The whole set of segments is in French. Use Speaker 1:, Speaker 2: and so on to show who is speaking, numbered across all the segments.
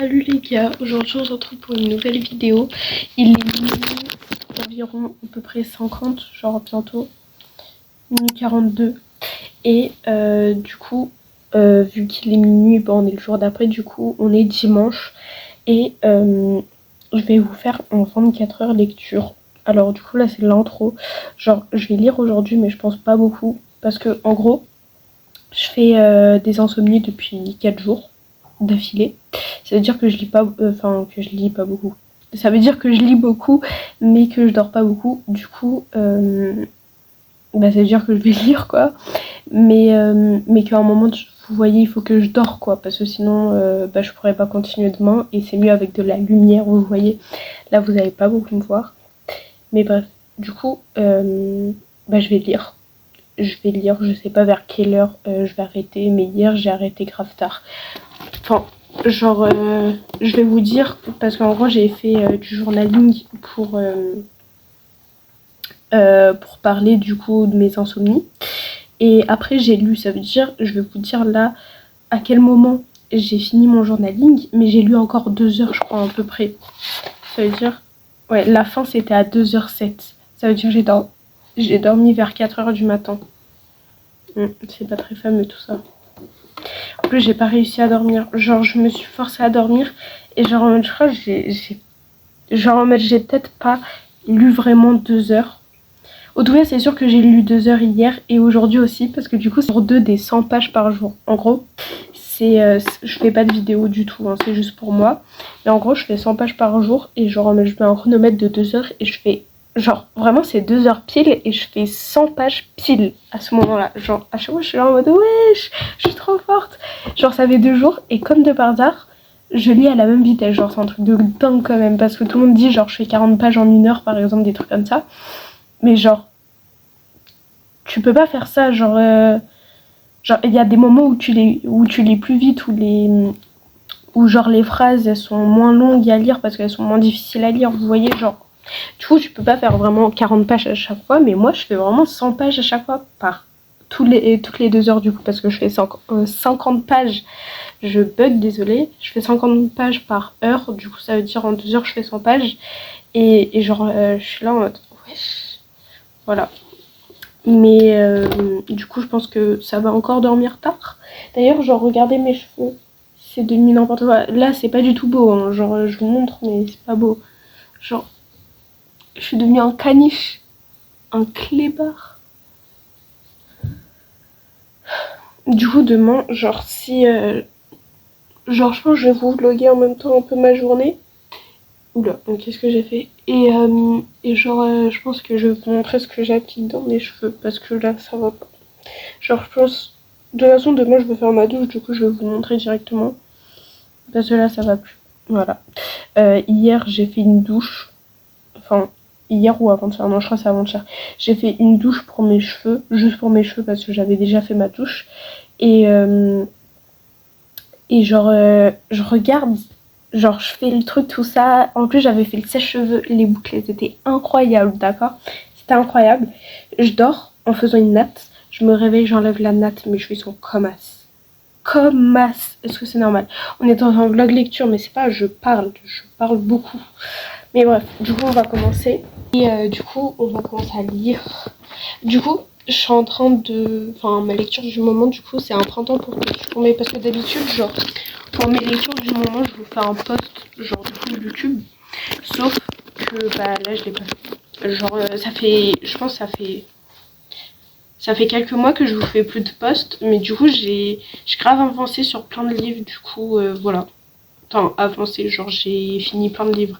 Speaker 1: Salut les gars, aujourd'hui on se retrouve pour une nouvelle vidéo. Il est minuit environ à peu près 50, genre bientôt, minuit 42. Et du coup, vu qu'il est minuit, bon, on est le jour d'après, du coup on est dimanche. Et je vais vous faire en 24 heures lecture. Alors du coup là c'est l'intro. Genre je vais lire aujourd'hui mais je pense pas beaucoup. Parce que en gros, je fais des insomnies depuis 4 jours d'affilée. Ça veut dire que je lis pas, que je lis pas beaucoup. Ça veut dire que je lis beaucoup, mais que je dors pas beaucoup. Du coup, ça veut dire que je vais lire quoi. Mais qu'à un moment, vous voyez, il faut que je dors quoi, parce que sinon, je pourrais pas continuer demain. Et c'est mieux avec de la lumière, vous voyez. Là, vous allez pas beaucoup me voir. Mais bref, du coup, je vais lire. Je sais pas vers quelle heure je vais arrêter, mais hier j'ai arrêté grave tard. Enfin, genre, je vais vous dire, parce qu'en gros j'ai fait du journaling pour parler du coup de mes insomnies. Et après j'ai lu, ça veut dire, je vais vous dire là à quel moment j'ai fini mon journaling, mais j'ai lu encore 2 heures je crois à peu près. Ça veut dire, ouais, la fin c'était à 2h07. Ça veut dire j'ai dormi vers 4h du matin. C'est pas très fameux tout ça. En plus j'ai pas réussi à dormir. Genre je me suis forcée à dormir. Et genre en mode je crois que j'ai peut-être pas lu vraiment 2 heures. Au tout cas c'est sûr que j'ai lu 2 heures hier et aujourd'hui aussi. Parce que du coup c'est pour 2 des 100 pages par jour. En gros je fais pas de vidéo du tout, hein, c'est juste pour moi. Mais en gros je fais 100 pages par jour. Et genre je mets un chronomètre de 2 heures et je fais... Genre, vraiment, c'est 2 heures pile et je fais 100 pages pile à ce moment-là. Genre, à chaque fois, je suis là en mode wesh, je suis trop forte. Genre, ça fait 2 jours et comme de par hasard, je lis à la même vitesse. Genre, c'est un truc de dingue quand même. Parce que tout le monde dit, genre, je fais 40 pages en 1 heure, par exemple, des trucs comme ça. Mais genre, tu peux pas faire ça. Genre, il y a des moments où tu lis plus vite, où genre les phrases, elles sont moins longues à lire parce qu'elles sont moins difficiles à lire. Vous voyez, genre. Du coup, tu peux pas faire vraiment 40 pages à chaque fois, mais moi, je fais vraiment 100 pages à chaque fois par toutes les 2 heures du coup, parce que je fais 50 pages. Je bug, désolé. Je fais 50 pages par heure, du coup, ça veut dire en 2 heures, je fais 100 pages. Et genre, je suis là en mode, wesh. Voilà. Mais du coup, je pense que ça va encore dormir tard. D'ailleurs, genre, regardez mes cheveux. C'est devenu n'importe quoi. Là, c'est pas du tout beau, hein. Genre, je vous montre, mais c'est pas beau. Genre, je suis devenue un caniche, un clébard. Du coup, demain, genre, genre, je pense que je vais vous vlogger en même temps un peu ma journée. Oula, donc qu'est-ce que j'ai fait. Et genre, je pense que je vais vous montrer ce que j'applique dans mes cheveux, parce que là, ça va pas. Genre, je pense... De toute façon, demain, je vais faire ma douche, du coup, je vais vous montrer directement. Parce que là, ça va plus. Voilà. Hier, j'ai fait une douche. Enfin... Hier ou avant-hier, non je crois que c'est avant-hier. J'ai fait une douche pour mes cheveux, juste pour mes cheveux parce que j'avais déjà fait ma douche. Et genre je regarde, genre je fais le truc tout ça. En plus j'avais fait le sèche-cheveux, les boucles elles étaient incroyables, d'accord. C'était incroyable. Je dors en faisant une natte, je me réveille, j'enlève la natte, mes cheveux sont comme as. Comme as. Est-ce que c'est normal? On est dans un vlog lecture mais c'est pas je parle beaucoup. Mais bref, du coup on va commencer. Et du coup, on va commencer à lire. Du coup, je suis en train de... Enfin, ma lecture du moment, du coup, c'est un printemps pour tous. Mais parce que d'habitude, genre, pour mes lectures du moment, je vous fais un post, genre, du coup, YouTube. Sauf que, bah, là, je l'ai pas fait. Genre, ça fait... Je pense que ça fait quelques mois que je vous fais plus de posts. Mais du coup, j'ai grave avancé sur plein de livres. Du coup, voilà. Enfin, avancé, genre, j'ai fini plein de livres.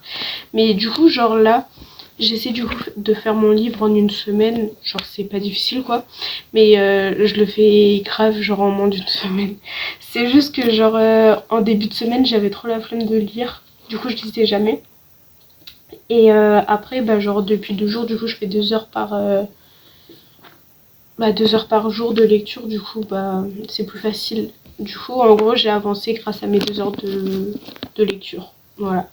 Speaker 1: Mais du coup, genre, là... J'essaie du coup de faire mon livre en 1 semaine, genre c'est pas difficile quoi, mais je le fais grave genre en moins d'1 semaine. C'est juste que genre en début de semaine j'avais trop la flemme de lire, du coup je lisais jamais. Et après bah genre depuis 2 jours du coup je fais 2 heures par 2 heures par jour de lecture, du coup bah c'est plus facile. Du coup en gros j'ai avancé grâce à mes 2 heures de lecture, voilà.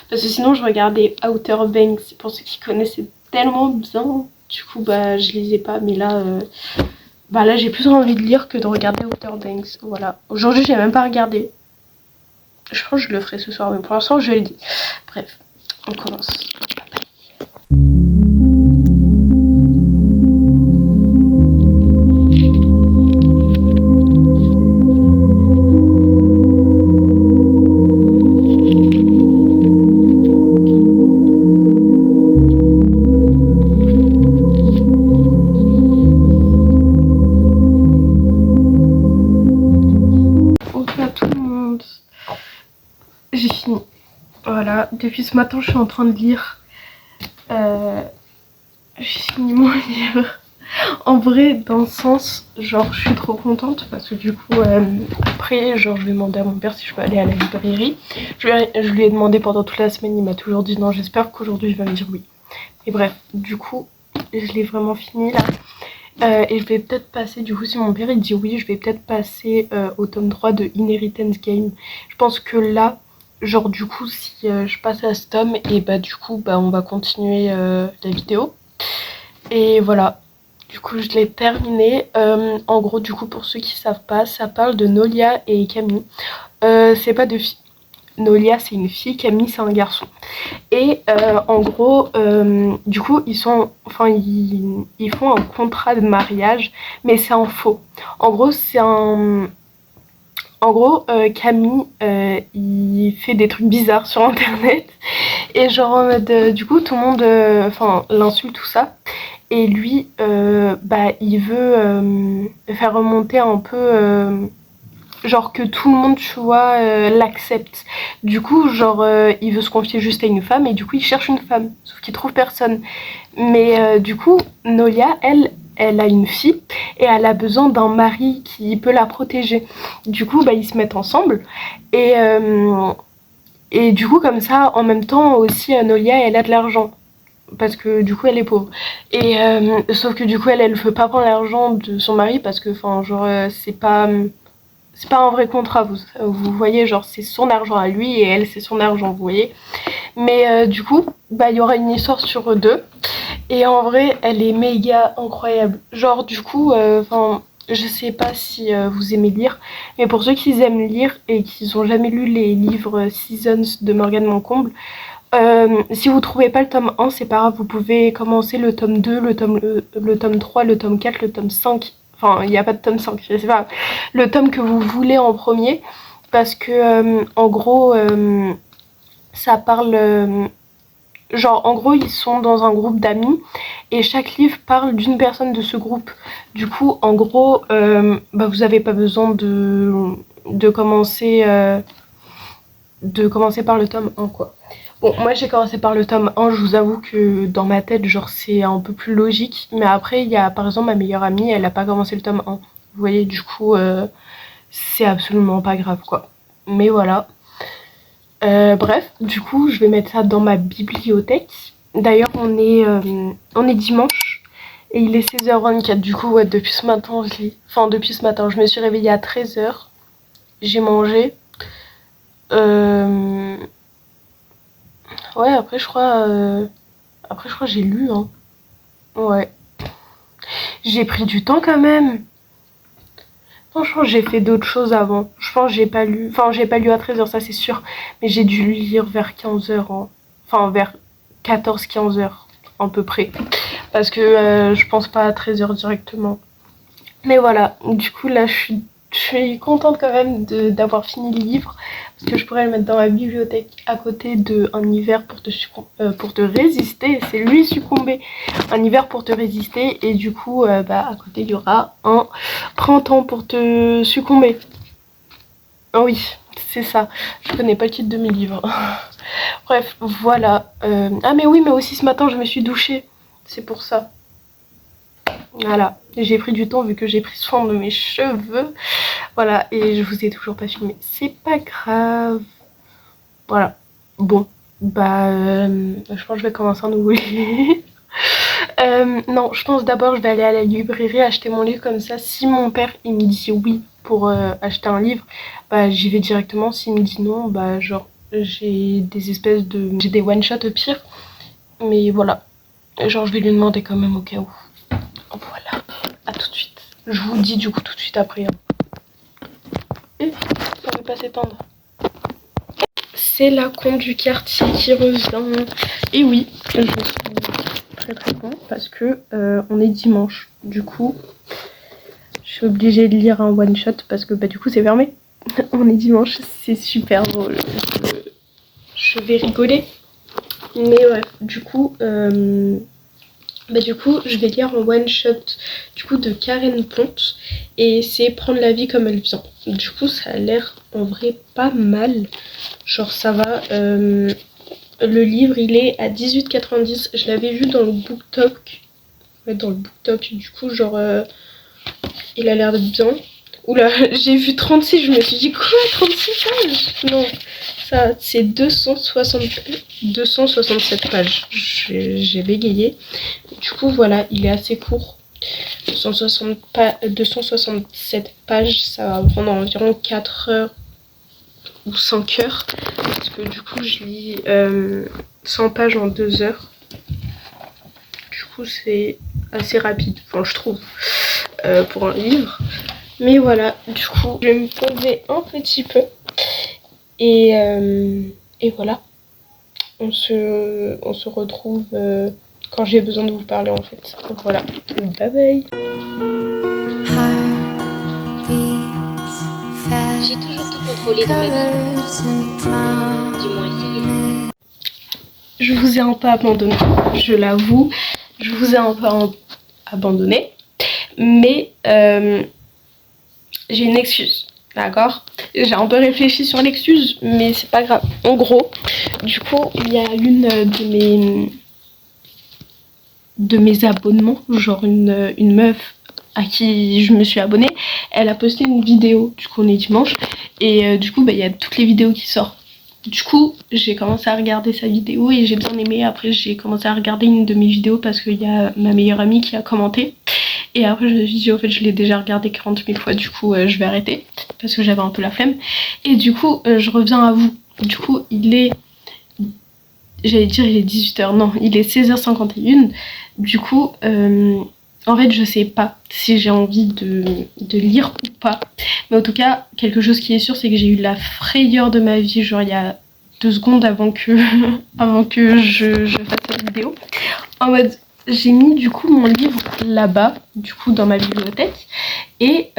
Speaker 1: Parce que sinon je regardais Outer Banks, pour ceux qui connaissaient tellement bien. Du coup bah je lisais pas, mais là là j'ai plus envie de lire que de regarder Outer Banks. Voilà. Aujourd'hui j'ai même pas regardé. Je pense que je le ferai ce soir, mais pour l'instant je le dis. Bref, on commence. Bonjour à tout le monde. J'ai fini. Voilà, depuis ce matin je suis en train de lire. J'ai fini mon livre. En vrai, dans le sens, genre je suis trop contente parce que du coup après genre je vais demander à mon père si je peux aller à la librairie. Je lui ai demandé pendant toute la semaine, il m'a toujours dit non, j'espère qu'aujourd'hui il va me dire oui. Et bref, du coup je l'ai vraiment fini là. Et je vais peut-être passer, du coup si mon père il dit oui, je vais peut-être passer au tome 3 de Inheritance Game. Je pense que là, genre du coup si je passe à ce tome, et bah du coup bah on va continuer la vidéo. Et voilà, du coup je l'ai terminé. En gros du coup pour ceux qui savent pas, ça parle de Nolia et Camille. C'est pas de filles. Nolia c'est une fille, Camille c'est un garçon. Et en gros, du coup, ils font un contrat de mariage, mais c'est en faux. En gros, Camille, il fait des trucs bizarres sur Internet. Et genre, en mode, du coup, tout le monde l'insulte, tout ça. Et lui, il veut faire remonter un peu... genre que tout le monde, tu vois, l'accepte. Du coup, genre, il veut se confier juste à une femme et du coup, il cherche une femme. Sauf qu'il trouve personne. Mais du coup, Nolia, elle a une fille et elle a besoin d'un mari qui peut la protéger. Du coup, ils se mettent ensemble et du coup, comme ça, en même temps aussi, Nolia, elle a de l'argent. Parce que du coup, elle est pauvre. Et sauf que du coup, elle veut pas prendre l'argent de son mari parce que, c'est pas un vrai contrat, vous voyez, genre c'est son argent à lui et elle c'est son argent, vous voyez. Mais du coup, il y aura une histoire sur eux deux. Et en vrai, elle est méga incroyable. Genre du coup, je sais pas si vous aimez lire, mais pour ceux qui aiment lire et qui n'ont jamais lu les livres Seasons de Morgane Moncomble, si vous trouvez pas le tome 1, c'est pas grave, vous pouvez commencer le tome 2, le tome 3, le tome 4, le tome 5. Enfin, il n'y a pas de tome 5, je sais pas. Le tome que vous voulez en premier. Parce que, en gros, ça parle... genre, en gros, ils sont dans un groupe d'amis. Et chaque livre parle d'une personne de ce groupe. Du coup, en gros, vous avez pas besoin de commencer par le tome 1, quoi. Bon, moi j'ai commencé par le tome 1, je vous avoue que dans ma tête, genre c'est un peu plus logique. Mais après, il y a par exemple ma meilleure amie, elle a pas commencé le tome 1. Vous voyez, du coup, c'est absolument pas grave, quoi. Mais voilà. Bref, du coup, je vais mettre ça dans ma bibliothèque. D'ailleurs, on est dimanche et il est 16h24. Du coup, ouais, depuis ce matin, je lis. Enfin, depuis ce matin, je me suis réveillée à 13h. J'ai mangé. Ouais, après je crois que j'ai lu, hein. Ouais. J'ai pris du temps quand même. Franchement, j'ai fait d'autres choses avant. Je pense que j'ai pas lu. Enfin, j'ai pas lu à 13h, ça c'est sûr. Mais j'ai dû lire vers 15h, hein. Enfin, vers 14-15h, à peu près. Parce que je pense pas à 13h directement. Mais voilà, du coup là je suis contente quand même d'avoir fini le livre. Parce que je pourrais le mettre dans ma bibliothèque à côté de Un hiver pour te résister. C'est lui succomber. Un hiver pour te résister. Et du coup, à côté il y aura Un printemps pour te succomber. Ah oui, c'est ça. Je connais pas le titre de mes livres. Bref, voilà. Ah mais oui, mais aussi ce matin je me suis douchée. C'est pour ça. Voilà, j'ai pris du temps vu que j'ai pris soin de mes cheveux. Voilà, et je vous ai toujours pas filmé. C'est pas grave. Voilà. Bon, je pense que je vais commencer un nouveau livre. Non, je pense d'abord je vais aller à la librairie acheter mon livre comme ça. Si mon père il me dit oui pour acheter un livre, j'y vais directement. S'il me dit non, genre j'ai des one shot au pire. Mais voilà, genre je vais lui demander quand même au cas où. Voilà, à tout de suite. Je vous dis du coup tout de suite après. Hein. Et ça ne veut pas s'étendre. c'est la con du quartier qui revient. Et oui, je suis très très con parce que on est dimanche. Du coup, je suis obligée de lire un one shot parce que bah du coup c'est fermé. On est dimanche, c'est super drôle. Je vais rigoler. Mais ouais, du coup, je vais lire un one shot du coup de Karen Ponte et c'est Prendre la vie comme elle vient. Du coup, ça a l'air en vrai pas mal. Genre ça va. Le livre il est à 18,90. Je l'avais vu dans le BookTok. Ouais, dans le BookTok, du coup, genre il a l'air d'être bien. Oula, j'ai vu 36, je me suis dit quoi, 36 pages? Non, ça c'est 267 pages. J'ai bégayé. Du coup voilà, il est assez court. 267 pages, ça va prendre environ 4 heures ou 5 heures. Parce que du coup je lis 100 pages en 2 heures. Du coup c'est assez rapide, enfin je trouve, pour un livre. Mais voilà, du coup, je vais me poser un petit peu. Et voilà. On se retrouve quand j'ai besoin de vous parler en fait. Donc voilà. Bye bye.
Speaker 2: J'ai toujours tout contrôlé dans ma vie. Du moins essayé.
Speaker 1: Je vous ai un peu abandonné, je l'avoue. Je vous ai un peu abandonné. Mais j'ai une excuse, d'accord? J'ai un peu réfléchi sur l'excuse, mais c'est pas grave. En gros, du coup, il y a une de mes abonnements, genre une meuf à qui je me suis abonnée, elle a posté une vidéo, du coup on est dimanche, et du coup, il y a toutes les vidéos qui sortent. Du coup, j'ai commencé à regarder sa vidéo et j'ai bien aimé. Après, j'ai commencé à regarder une de mes vidéos parce qu'il y a ma meilleure amie qui a commenté. Et après, je me suis dit, en fait, je l'ai déjà regardé 40 000 fois, du coup, je vais arrêter. Parce que j'avais un peu la flemme. Et du coup, je reviens à vous. Du coup, il est... J'allais dire, il est 18h. Non, il est 16h51. Du coup, en fait, je sais pas si j'ai envie de lire ou pas. Mais en tout cas, quelque chose qui est sûr, c'est que j'ai eu la frayeur de ma vie, genre il y a 2 secondes avant que, avant que je fasse cette vidéo. En mode, j'ai mis du coup mon livre là-bas, du coup dans ma bibliothèque. Et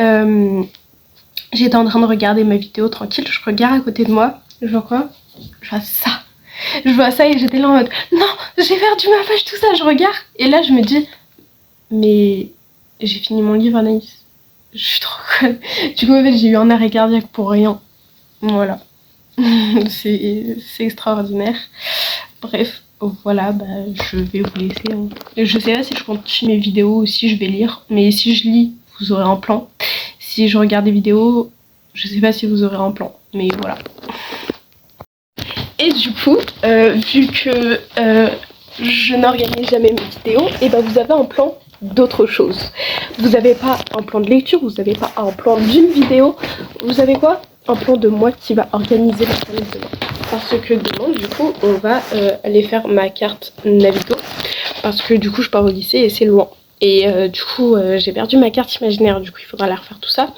Speaker 1: j'étais en train de regarder ma vidéo tranquille, je regarde à côté de moi, je vois quoi? Je vois ça. Je vois ça et j'étais là en mode, non, j'ai perdu ma page, tout ça, je regarde. Et là, je me dis, mais j'ai fini mon livre, Anaïs. Je suis trop conne. Du coup, en fait, j'ai eu un arrêt cardiaque pour rien. Voilà. C'est extraordinaire. Bref, voilà, je vais vous laisser. Hein. Je sais pas si je continue mes vidéos ou si je vais lire. Mais si je lis, vous aurez un plan. Si je regarde des vidéos, je sais pas si vous aurez un plan. Mais voilà. Et du coup, vu que je n'organise jamais mes vidéos, et vous avez un plan d'autre chose. Vous n'avez pas un plan de lecture, vous n'avez pas un plan d'une vidéo, vous avez quoi? Un plan de moi qui va organiser la journée de demain. Parce que demain, du coup, on va aller faire ma carte Navigo. Parce que du coup, je pars au lycée et c'est loin. Et du coup, j'ai perdu ma carte imaginaire, du coup, il faudra la refaire tout ça.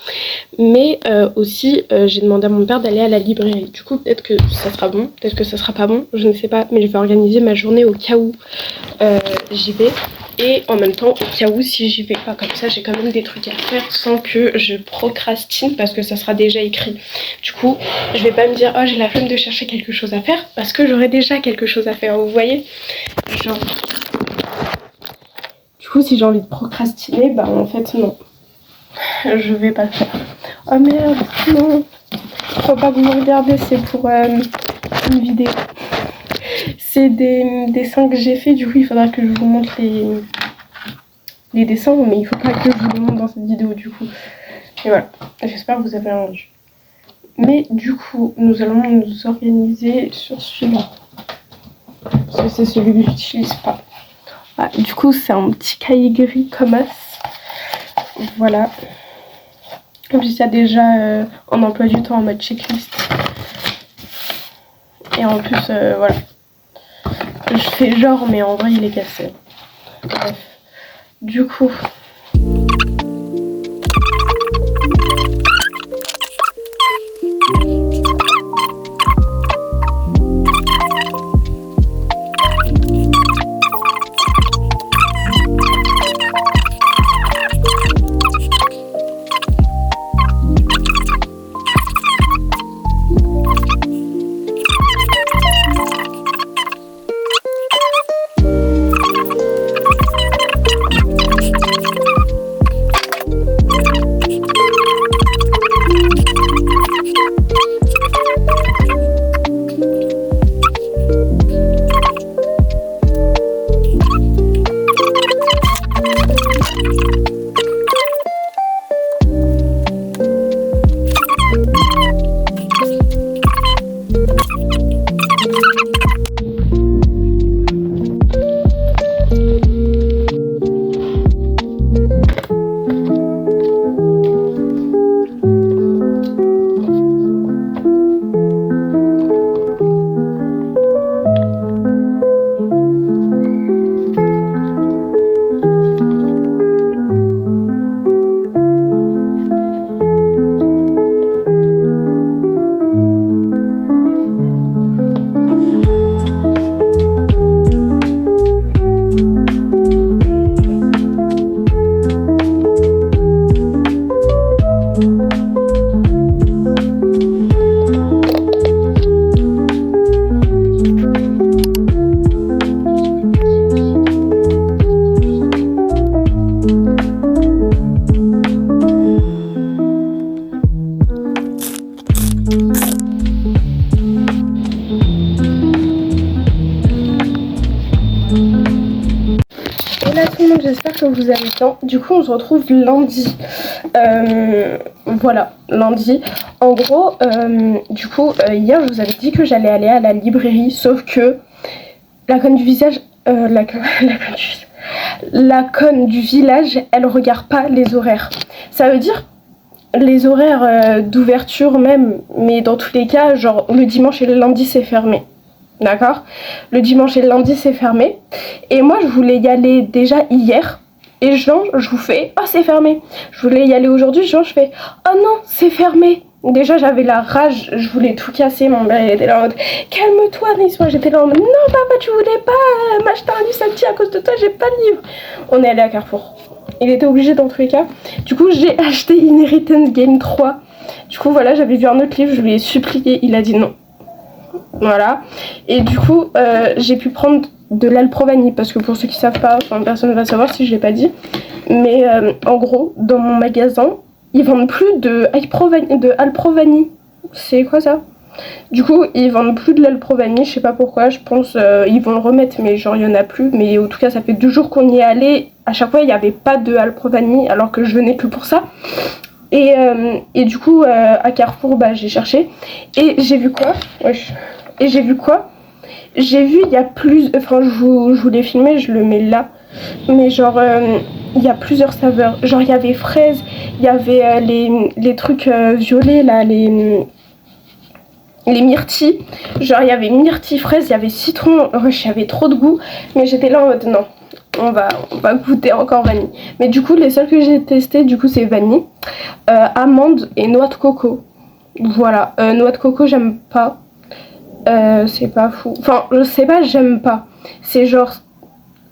Speaker 1: Mais aussi, j'ai demandé à mon père d'aller à la librairie. Du coup, peut-être que ça sera bon, peut-être que ça sera pas bon, je ne sais pas. Mais je vais organiser ma journée au cas où j'y vais. Et en même temps, au cas où si j'y vais pas, comme ça, j'ai quand même des trucs à faire sans que je procrastine parce que ça sera déjà écrit. Du coup, je vais pas me dire, oh, j'ai la flemme de chercher quelque chose à faire parce que j'aurai déjà quelque chose à faire, vous voyez? Genre... Du coup, si j'ai envie de procrastiner, en fait, non. Je vais pas le faire. Oh merde, non. Faut pas que vous me regardez, c'est pour une vidéo. C'est des dessins que j'ai fait, du coup, il faudra que je vous montre les dessins, mais il faut pas que je vous les montre dans cette vidéo, du coup. Et voilà, j'espère que vous avez entendu. Mais du coup, nous allons nous organiser sur celui-là. Parce que c'est celui que j'utilise pas. Ah, du coup, c'est un petit cahier gris comme as. Voilà. En plus, il y a déjà un emploi du temps en mode checklist. Et en plus, voilà. Je fais genre, mais en vrai, il est cassé. Bref. Du coup... Voilà tout le monde, j'espère que vous allez bien. Du coup, on se retrouve lundi. Voilà, lundi. En gros, hier, je vous avais dit que j'allais aller à la librairie, sauf que la conne du visage... la conne du village, elle regarde pas les horaires. Ça veut dire les horaires d'ouverture même, mais dans tous les cas, genre le dimanche et le lundi, c'est fermé. D'accord? Le dimanche et le lundi, c'est fermé. Et moi, je voulais y aller déjà hier. Et genre, je vous fais, oh, c'est fermé. Je voulais y aller aujourd'hui, genre, je fais, oh non, c'est fermé. Déjà, j'avais la rage, je voulais tout casser. Mon père, il était là en mode, calme-toi, Nice. Moi, j'étais là en mode, non, papa, tu voulais pas m'acheter un livre samedi à cause de toi, j'ai pas de livre. On est allé à Carrefour. Il était obligé dans tous les cas. Du coup, j'ai acheté Inheritance Game 3. Du coup, voilà, j'avais vu un autre livre, je lui ai supplié, il a dit non. Voilà, et du coup j'ai pu prendre de l'Alprovanie parce que pour ceux qui savent pas, enfin personne ne va savoir si je l'ai pas dit, mais en gros dans mon magasin ils vendent plus de Alprovanie. C'est quoi ça? Du coup ils vendent plus de l'Alprovanie, je sais pas pourquoi, je pense ils vont le remettre mais genre il y en a plus, mais en tout cas ça fait 2 jours qu'on y est allé, à chaque fois il n'y avait pas de Alprovanie alors que je venais que pour ça. Et du coup à Carrefour bah j'ai cherché et j'ai vu quoi? Wesh. Et j'ai vu quoi? J'ai vu il y a plus... Enfin je vous l'ai filmé, je le mets là. Mais genre il y a plusieurs saveurs. Genre il y avait fraise, il y avait les trucs violets là, les myrtilles. Genre il y avait myrtille, fraise, il y avait citron. Wesh, il y avait trop de goût. Mais j'étais là en mode non. On va goûter encore vanille. Mais du coup les seuls que j'ai testés du coup c'est vanille, amande et noix de coco. Voilà, noix de coco j'aime pas. C'est pas fou. Enfin, je sais pas, j'aime pas. C'est genre...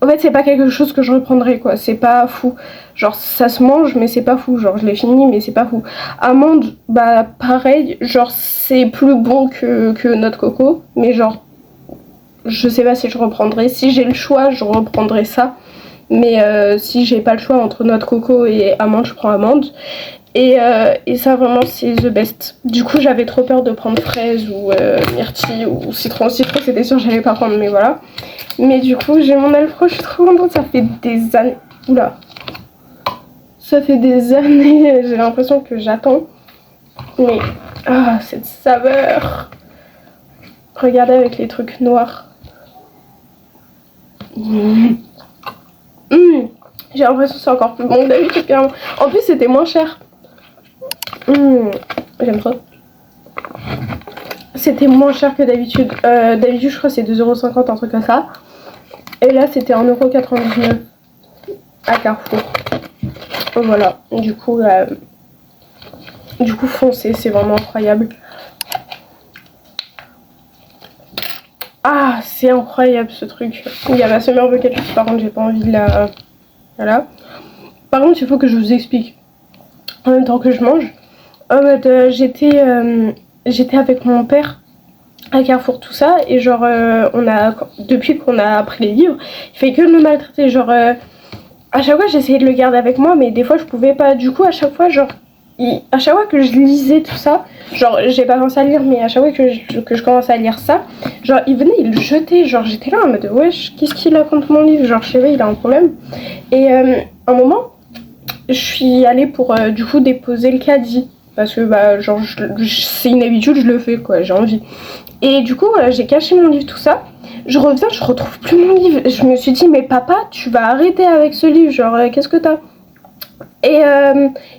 Speaker 1: En fait, c'est pas quelque chose que je reprendrai, quoi. C'est pas fou. Genre, ça se mange, mais c'est pas fou. Genre, je l'ai fini, mais c'est pas fou. Amande, bah, pareil. Genre, c'est plus bon que noix de coco. Mais genre, je sais pas si je reprendrai. Si j'ai le choix, je reprendrai ça. Mais si j'ai pas le choix entre noix de coco et amande, je prends amande. Et ça vraiment c'est the best. Du coup j'avais trop peur de prendre fraise ou myrtille ou citron. Citron c'était sûr j'allais pas prendre mais voilà. Mais du coup j'ai mon Alpro, je suis trop contente, ça fait des années. Oula. Ça fait des années, j'ai l'impression que j'attends. Mais ah cette saveur. Regardez avec les trucs noirs. J'ai l'impression que c'est encore plus bon que d'habitude carrément. En plus c'était moins cher. J'aime trop. C'était moins cher que d'habitude. D'habitude, je crois que c'est 2,50€, un truc comme ça. Et là, c'était 1,99€ à Carrefour. Voilà. Du coup, foncez, c'est vraiment incroyable. Ah, c'est incroyable ce truc. Il y a ma Summer Bucket List, par contre, j'ai pas envie de la... Voilà. Par contre, il faut que je vous explique. En même temps que je mange. En mode, j'étais avec mon père à Carrefour tout ça et genre depuis qu'on a appris les livres il fait que me maltraiter, genre à chaque fois j'essayais de le garder avec moi mais des fois je pouvais pas, du coup à chaque fois genre à chaque fois que je lisais tout ça, genre j'ai pas commencé à lire mais à chaque fois que je commençais à lire ça, genre il venait il le jetait, genre j'étais là en mode wesh qu'est-ce qu'il a contre mon livre, genre je sais pas il a un problème. Et un moment je suis allée pour du coup déposer le caddie parce que bah genre c'est une habitude, je le fais quoi, j'ai envie. Et du coup voilà, j'ai caché mon livre tout ça. Je reviens, je retrouve plus mon livre. Je me suis dit mais papa tu vas arrêter avec ce livre, genre qu'est-ce que t'as? Et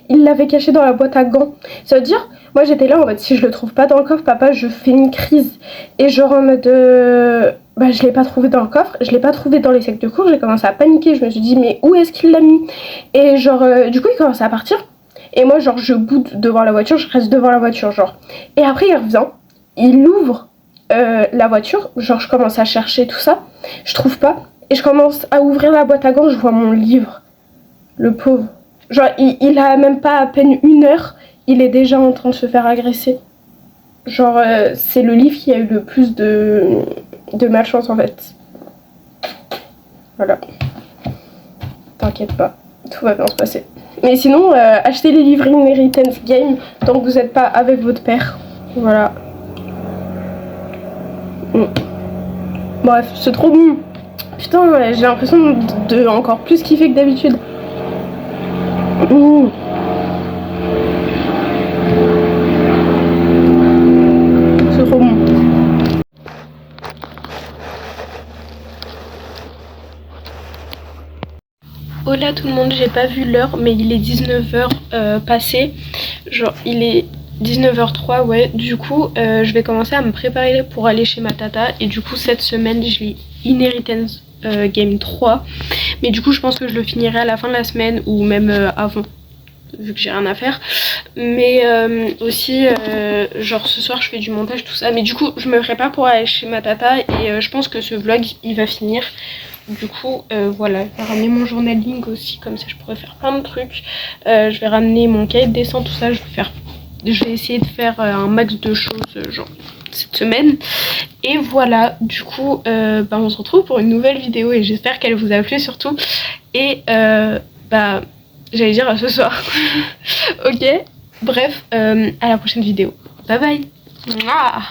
Speaker 1: il l'avait caché dans la boîte à gants. Ça veut dire, moi j'étais là en mode si je le trouve pas dans le coffre papa je fais une crise. Et genre en mode bah je l'ai pas trouvé dans le coffre, je l'ai pas trouvé dans les sacs de cours, j'ai commencé à paniquer, je me suis dit mais où est-ce qu'il l'a mis? Et genre du coup il commence à partir. Et moi genre je boude devant la voiture, je reste devant la voiture genre. Et après il revient, il ouvre la voiture, genre je commence à chercher tout ça, je trouve pas. Et je commence à ouvrir la boîte à gants, je vois mon livre. Le pauvre. Genre il a même pas à peine 1 heure, il est déjà en train de se faire agresser. Genre c'est le livre qui a eu le plus de malchance en fait. Voilà. T'inquiète pas, tout va bien se passer. Mais sinon, achetez les livres Inheritance Game tant que vous n'êtes pas avec votre père. Voilà. Bref, c'est trop bon. Putain, ouais, j'ai l'impression de encore plus kiffer que d'habitude. Mmh. C'est trop bon. Hola tout le monde, j'ai pas vu l'heure, mais il est 19h passé. Genre, il est 19h03, ouais. Du coup, je vais commencer à me préparer pour aller chez ma tata. Et du coup, cette semaine, je lis Inheritance Game 3. Mais du coup, je pense que je le finirai à la fin de la semaine ou même avant, vu que j'ai rien à faire. Mais aussi, genre ce soir, je fais du montage, tout ça. Mais du coup, je me prépare pour aller chez ma tata. Et je pense que ce vlog, il va finir. Du coup, voilà, je vais ramener mon journaling aussi, comme ça je pourrais faire plein de trucs. Je vais ramener mon cahier de dessin, tout ça. Je vais essayer de faire un max de choses, genre cette semaine. Et voilà, du coup, on se retrouve pour une nouvelle vidéo et j'espère qu'elle vous a plu surtout. Et j'allais dire à ce soir. Ok, bref, à la prochaine vidéo. Bye bye. Mouah.